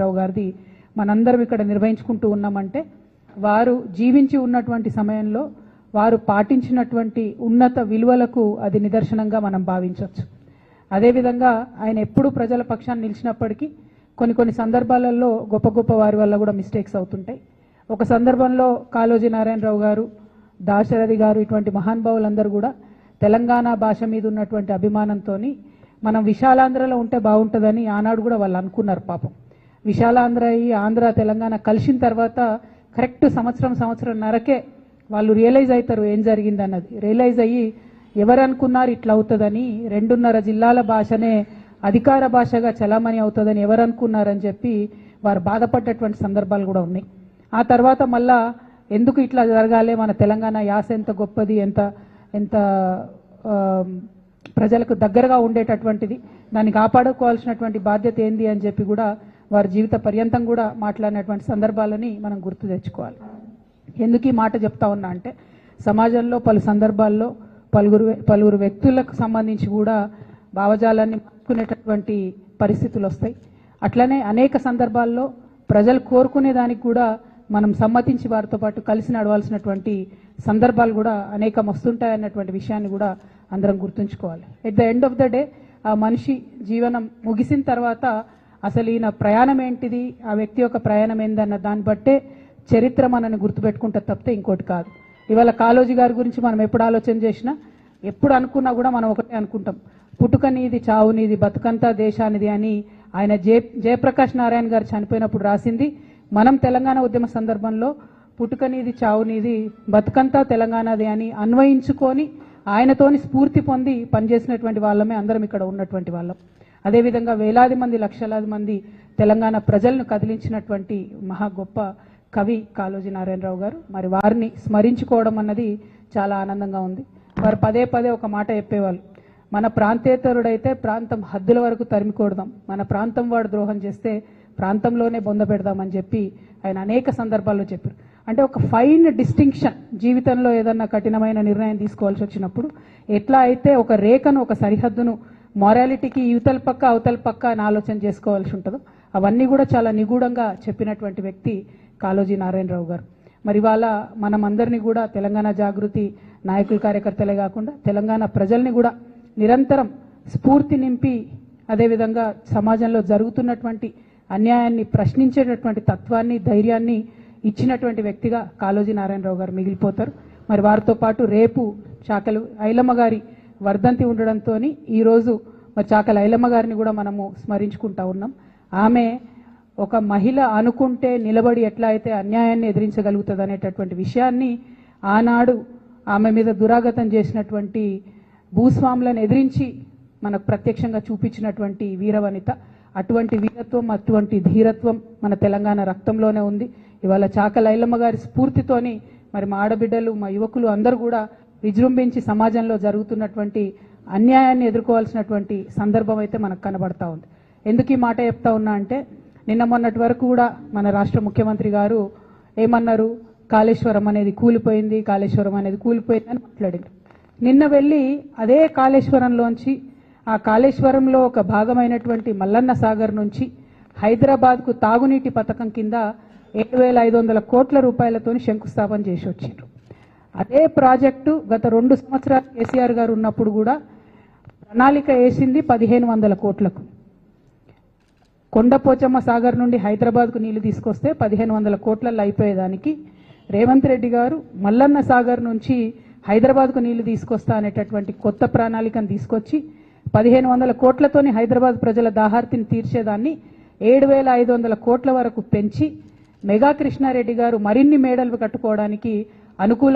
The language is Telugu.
రావు గారిది మనందరం ఇక్కడ నిర్వహించుకుంటూ ఉన్నామంటే వారు జీవించి ఉన్నటువంటి సమయంలో వారు పాటించినటువంటి ఉన్నత విలువలకు అది నిదర్శనంగా మనం భావించవచ్చు. అదేవిధంగా ఆయన ఎప్పుడు ప్రజల పక్షాన్ని నిలిచినప్పటికీ కొన్ని సందర్భాలలో గొప్ప గొప్ప వారి వల్ల కూడా మిస్టేక్స్ అవుతుంటాయి. ఒక సందర్భంలో కాళోజీ నారాయణరావు గారు, దాశరథి గారు ఇటువంటి మహానుభావులందరూ కూడా తెలంగాణ భాష మీద ఉన్నటువంటి అభిమానంతో మనం విశాలాంధ్రలో ఉంటే బాగుంటుందని ఆనాడు కూడా వాళ్ళు అనుకున్నారు. పాపం విశాలాంధ్ర అయ్యి ఆంధ్ర తెలంగాణ కలిసిన తర్వాత కరెక్ట్ సంవత్సరంన్నరకే వాళ్ళు రియలైజ్ అవుతారు ఏం జరిగింది అన్నది. రియలైజ్ అయ్యి ఎవరు అనుకున్నారు ఇట్లా అవుతుందని, 2.5 జిల్లాల భాషనే అధికార భాషగా చలామణి అవుతుందని ఎవరు అనుకున్నారని చెప్పి వారు బాధపడ్డటువంటి సందర్భాలు కూడా ఉన్నాయి. ఆ తర్వాత మళ్ళా ఎందుకు ఇట్లా జరగాలి, మన తెలంగాణ యాస ఎంత గొప్పది, ఎంత ప్రజలకు దగ్గరగా ఉండేటటువంటిది, దాన్ని కాపాడుకోవాల్సినటువంటి బాధ్యత ఏంది అని చెప్పి కూడా వారి జీవిత పర్యంతం కూడా మాట్లాడినటువంటి సందర్భాలని మనం గుర్తు తెచ్చుకోవాలి. ఎందుకు ఈ మాట చెప్తా ఉన్నా అంటే సమాజంలో పలు సందర్భాల్లో పలువురు వ్యక్తులకు సంబంధించి కూడా భావజాలాన్ని మార్చుకునేటటువంటి పరిస్థితులు వస్తాయి. అట్లనే అనేక సందర్భాల్లో ప్రజలు కోరుకునే దానికి కూడా మనం సమ్మతించి వారితో పాటు కలిసి నడవాల్సినటువంటి సందర్భాలు కూడా అనేకం వస్తుంటాయన్నటువంటి విషయాన్ని కూడా అందరం గుర్తుంచుకోవాలి. At the end of the day ఆ మనిషి జీవనం ముగిసిన తర్వాత అసలు ఈయన ప్రయాణం ఏంటిది, ఆ వ్యక్తి యొక్క ప్రయాణం ఏందన్న దాన్ని బట్టే చరిత్ర మనని గుర్తుపెట్టుకుంటే తప్పితే ఇంకోటి కాదు. ఇవాళ కాళోజీ గారి గురించి మనం ఎప్పుడు ఆలోచన చేసినా, ఎప్పుడు అనుకున్నా కూడా మనం ఒకటే అనుకుంటాం, పుట్టుక నీది చావు నీది బతుకంతా దేశానిది అని ఆయన జయప్రకాష్ నారాయణ గారు చనిపోయినప్పుడు రాసింది మనం తెలంగాణ ఉద్యమ సందర్భంలో పుట్టుక నీది చావు నీది బతుకంతా తెలంగాణది అని అన్వయించుకొని ఆయనతోని స్ఫూర్తి పొంది పనిచేసినటువంటి వాళ్ళమే అందరం ఇక్కడ ఉన్నటువంటి వాళ్ళం. అదేవిధంగా వేలాది మంది లక్షలాది మంది తెలంగాణ ప్రజలను కదిలించినటువంటి మహా గొప్ప కవి కాళోజీ నారాయణరావు గారు. మరి వారిని స్మరించుకోవడం అన్నది చాలా ఆనందంగా ఉంది. వారు పదే ఒక మాట చెప్పేవాళ్ళు, మన ప్రాంతేతరుడైతే ప్రాంతం హద్దుల వరకు తరిమికొడదాం, మన ప్రాంతం వాడు ద్రోహం చేస్తే ప్రాంతంలోనే బొంద పెడదామని చెప్పి ఆయన అనేక సందర్భాల్లో చెప్పారు. అంటే ఒక ఫైన్ డిస్టింక్షన్, జీవితంలో ఏదన్నా కఠినమైన నిర్ణయం తీసుకోవాల్సి వచ్చినప్పుడు ఎట్లా అయితే ఒక రేఖను, ఒక సరిహద్దును మారాలిటీకి యువతల పక్క అవతల పక్క అని ఆలోచన చేసుకోవాల్సి ఉంటుందో అవన్నీ కూడా చాలా నిగూఢంగా చెప్పినటువంటి వ్యక్తి కాళోజీ నారాయణరావు గారు. మరి వాళ్ళ మనం అందరినీ కూడా తెలంగాణ జాగృతి నాయకులు కార్యకర్తలే కాకుండా తెలంగాణ ప్రజల్ని కూడా నిరంతరం స్ఫూర్తి నింపి అదేవిధంగా సమాజంలో జరుగుతున్నటువంటి అన్యాయాన్ని ప్రశ్నించేటటువంటి తత్వాన్ని ధైర్యాన్ని ఇచ్చినటువంటి వ్యక్తిగా కాళోజీ నారాయణరావు గారు మిగిలిపోతారు. మరి వారితో పాటు రేపు చాకలి ఐలమ్మ గారి వర్ధంతి ఉండడంతో ఈరోజు మరి చాకలి ఐలమ్మ గారిని కూడా మనము స్మరించుకుంటా ఉన్నాం. ఆమె ఒక మహిళ అనుకుంటే నిలబడి ఎట్లా అయితే అన్యాయాన్ని ఎదిరించగలుగుతుంది అనేటటువంటి విషయాన్ని ఆనాడు ఆమె మీద దురాగతం చేసినటువంటి భూస్వాములను ఎదిరించి మనకు ప్రత్యక్షంగా చూపించినటువంటి వీరవనిత. అటువంటి వీరత్వం, అటువంటి ధీరత్వం మన తెలంగాణ రక్తంలోనే ఉంది. ఇవాళ చాకలి ఐలమ్మ గారి స్ఫూర్తితోని మరి మా ఆడబిడ్డలు, మా యువకులు అందరూ కూడా విజృంభించి సమాజంలో జరుగుతున్నటువంటి అన్యాయాన్ని ఎదుర్కోవాల్సినటువంటి సందర్భం అయితే మనకు కనబడతా ఉంది. ఎందుకు ఈ మాట చెప్తా ఉన్నా అంటే నిన్న మొన్నటి వరకు కూడా మన రాష్ట్ర ముఖ్యమంత్రి గారు ఏమన్నారు, కాళేశ్వరం అనేది కూలిపోయింది అని మాట్లాడారు. నిన్న వెళ్ళి అదే కాళేశ్వరంలోంచి, ఆ కాళేశ్వరంలో ఒక భాగమైనటువంటి మల్లన్న సాగర్ నుంచి హైదరాబాద్కు తాగునీటి పథకం కింద 7,500 కోట్ల రూపాయలతో శంకుస్థాపన చేసి వచ్చారు. అదే ప్రాజెక్టు గత 2 సంవత్సరాలు కేసీఆర్ గారు ఉన్నప్పుడు కూడా ప్రణాళిక వేసింది 1,500 కోట్లకు. కొండపోచమ్మ సాగర్ నుండి హైదరాబాద్కు నీళ్లు తీసుకొస్తే 1,500 కోట్లలో అయిపోయేదానికి రేవంత్ రెడ్డి గారు మల్లన్న సాగర్ నుంచి హైదరాబాద్కు నీళ్లు తీసుకొస్తా అనేటటువంటి కొత్త ప్రణాళికను తీసుకొచ్చి 1,500 కోట్లతోని హైదరాబాద్ ప్రజల దాహార్తిని తీర్చేదాన్ని 7,500 కోట్ల వరకు పెంచి మెగా కృష్ణారెడ్డి గారు మరిన్ని మేడలు కట్టుకోవడానికి అనుకూల